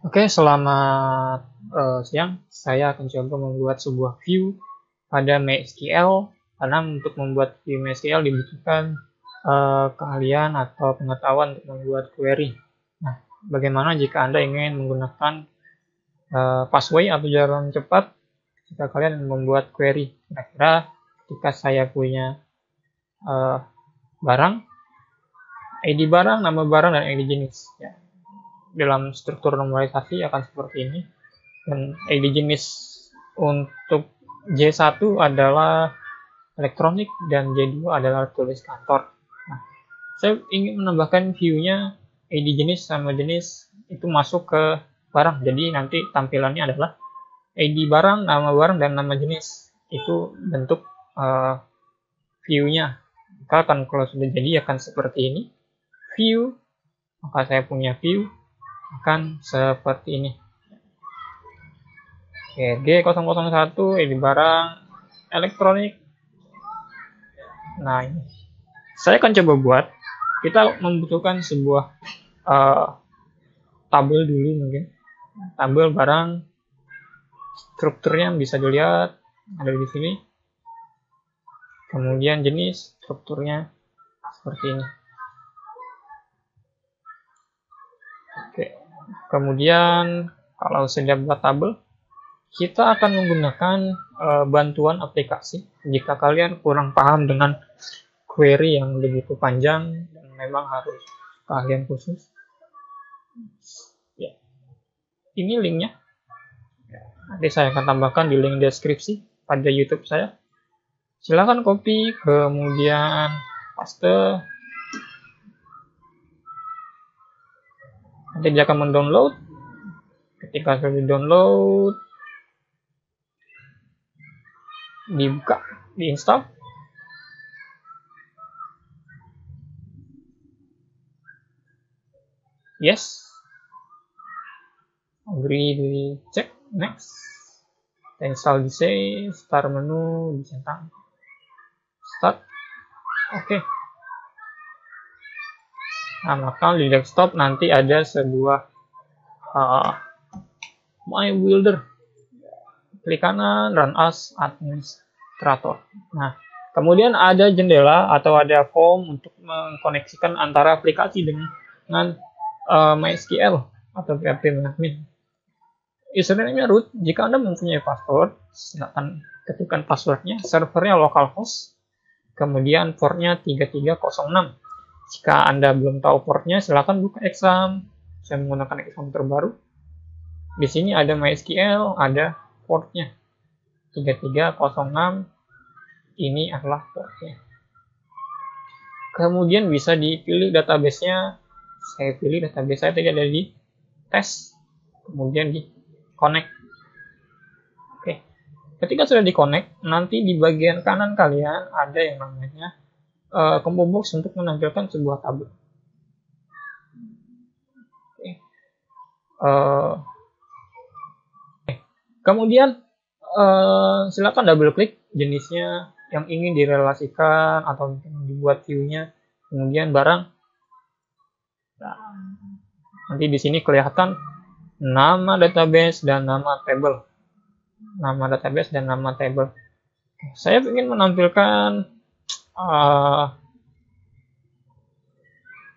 Oke, selamat siang. Saya akan coba membuat sebuah view pada MySQL, karena untuk membuat view MySQL dibutuhkan keahlian atau pengetahuan untuk membuat query. Nah, bagaimana jika Anda ingin menggunakan passway atau jalan cepat jika kalian membuat query? Kira-kira ketika saya punya eh, barang, ID barang, nama barang, dan ID jenis. Ya, dalam struktur normalisasi akan seperti ini. Dan ID jenis untuk J1 adalah elektronik dan J2 adalah tulis kantor. Nah, saya ingin menambahkan view-nya ID jenis sama jenis itu masuk ke barang. Jadi nanti tampilannya adalah ID barang, nama barang, dan nama jenis. Itu bentuk view-nya. Maka kalau sudah jadi akan seperti ini. View, maka saya punya view akan seperti ini. Oke, G001 ini barang elektronik. Nah, ini saya akan coba buat. Kita membutuhkan sebuah tabel dulu mungkin. Tabel barang, strukturnya bisa dilihat ada di sini. Kemudian jenis, strukturnya seperti ini. Oke. Kemudian kalau sudah buat tabel, kita akan menggunakan bantuan aplikasi. Jika kalian kurang paham dengan query yang begitu panjang dan memang harus keahlian khusus, ya, ini linknya. Nanti saya akan tambahkan di link deskripsi pada YouTube saya. Silakan copy, kemudian paste. Nanti dia akan mendownload. Ketika sudah di-download, dibuka, diinstal. Yes. Agree, cek, next. Install di save, start menu, dicentang. Start. Oke. Nah, maka di desktop nanti ada sebuah My Builder. Klik kanan, run as administrator. Nah, kemudian ada jendela atau ada form untuk mengkoneksikan antara aplikasi dengan MySQL atau PHP admin. Username-nya root. Jika Anda mempunyai password, silakan ketikkan passwordnya. Servernya localhost. Kemudian portnya 3306. Jika Anda belum tahu portnya, silakan buka exam. Saya menggunakan exam terbaru. Di sini ada MySQL, ada portnya 3306. Ini adalah portnya. Kemudian bisa dipilih database-nya. Saya pilih database saya tadi ada di tes. Kemudian di connect. Oke. Ketika sudah di connect, nanti di bagian kanan kalian ada yang namanya combo box untuk menampilkan sebuah tabel. Oke. Kemudian silakan double klik jenisnya yang ingin direlasikan atau dibuat view-nya. Kemudian barang. Nah, nanti di sini kelihatan nama database dan nama table. Nama database dan nama table. Saya ingin menampilkan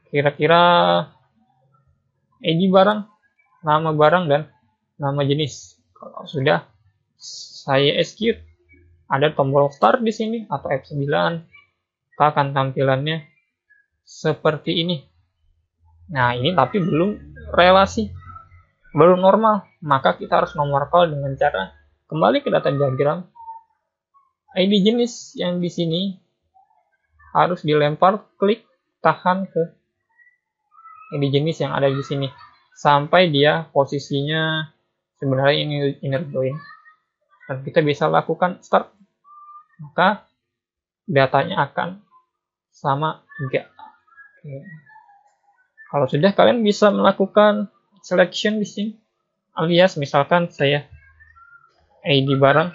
kira-kira ID barang, nama barang, dan nama jenis. Kalau sudah saya execute, ada tombol start di sini atau F9, maka akan tampilannya seperti ini. Nah, ini tapi belum relasi, belum normal, maka kita harus nomor call dengan cara kembali ke data diagram. ID jenis yang di sini harus dilempar, klik, tahan ke ID jenis yang ada di sini sampai dia posisinya sebenarnya ini inner join. Dan kita bisa lakukan start, maka datanya akan sama juga. Oke. Kalau sudah, kalian bisa melakukan selection di sini, alias misalkan saya ID barang.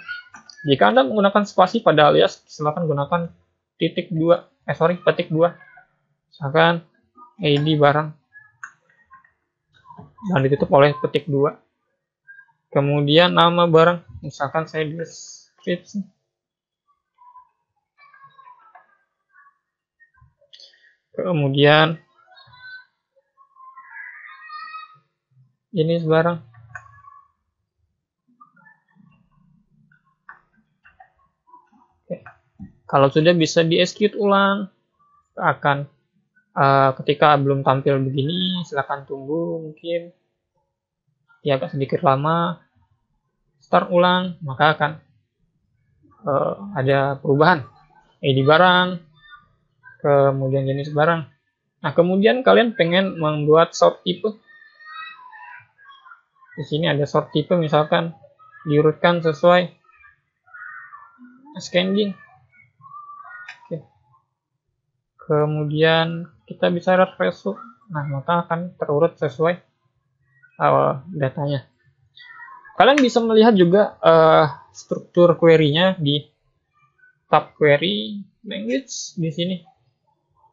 Jika Anda menggunakan spasi pada alias, silakan gunakan petik 2. Misalkan ID barang. dan ditutup oleh petik 2. Kemudian nama barang, misalkan saya deskripsi. Kemudian jenis barang. Oke. Kalau sudah bisa di execute ulang, akan ketika belum tampil begini, silahkan tunggu mungkin ya agak sedikit lama, start ulang, maka akan ada perubahan ID barang, kemudian jenis barang. Nah, kemudian kalian pengen membuat sort type. Di sini ada sort type, misalkan diurutkan sesuai ascending. Oke. Kemudian kita bisa refresh. Nah, maka akan terurut sesuai datanya. Kalian bisa melihat juga struktur query-nya di tab query language di sini.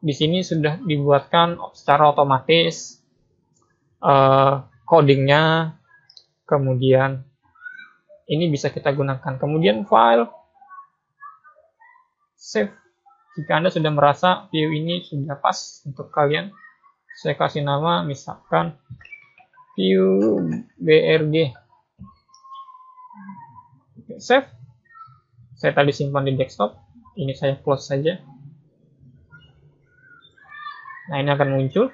Di sini sudah dibuatkan secara otomatis codingnya. Kemudian ini bisa kita gunakan. Kemudian file save. Jika Anda sudah merasa view ini sudah pas untuk kalian, saya kasih nama misalkan view BRG. Save. Saya tadi simpan di desktop. Ini saya close saja. Nah, ini akan muncul.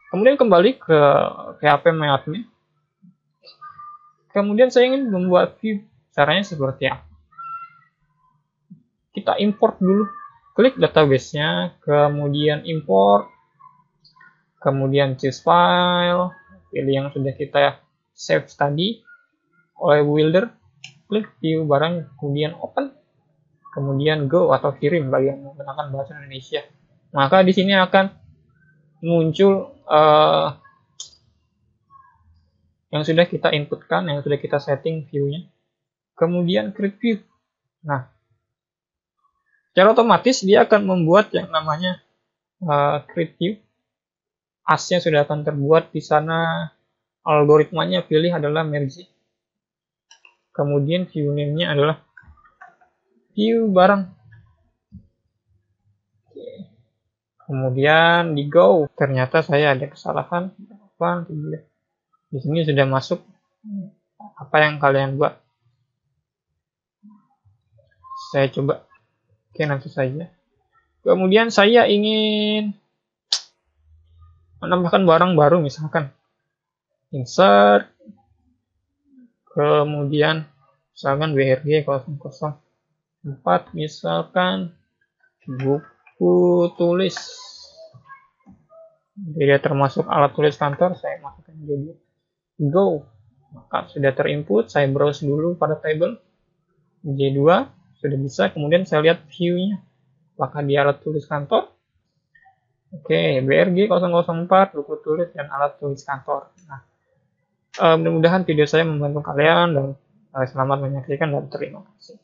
Kemudian kembali ke PHP MyAdmin. Kemudian saya ingin membuat view. Caranya seperti apa? Kita import dulu. Klik database-nya, kemudian import. Kemudian choose file. Pilih yang sudah kita save tadi oleh builder. Klik view barang, kemudian open. Kemudian go atau kirim bagi yang menggunakan bahasa Indonesia. Maka di sini akan muncul yang sudah kita inputkan, yang sudah kita setting view-nya. Kemudian create view. Nah, secara otomatis dia akan membuat yang namanya create view. As-nya sudah akan terbuat di sana. Algoritmanya pilih adalah merge. Kemudian view name-nya adalah view barang. Kemudian di go. Ternyata saya ada kesalahan. Di sini sudah masuk apa yang kalian buat. Saya coba. Oke, nanti saja. Kemudian saya ingin menambahkan barang baru, misalkan insert, kemudian misalkan BRG 004, misalkan buku tulis. Jadi termasuk alat tulis kantor, saya masukkan jadi go. Maka sudah terinput, saya browse dulu pada table J2, sudah bisa. Kemudian saya lihat view-nya, apakah di alat tulis kantor. Oke, BRG 004, buku tulis dan alat tulis kantor. Nah, mudah-mudahan video saya membantu kalian dan selamat menyaksikan dan terima kasih.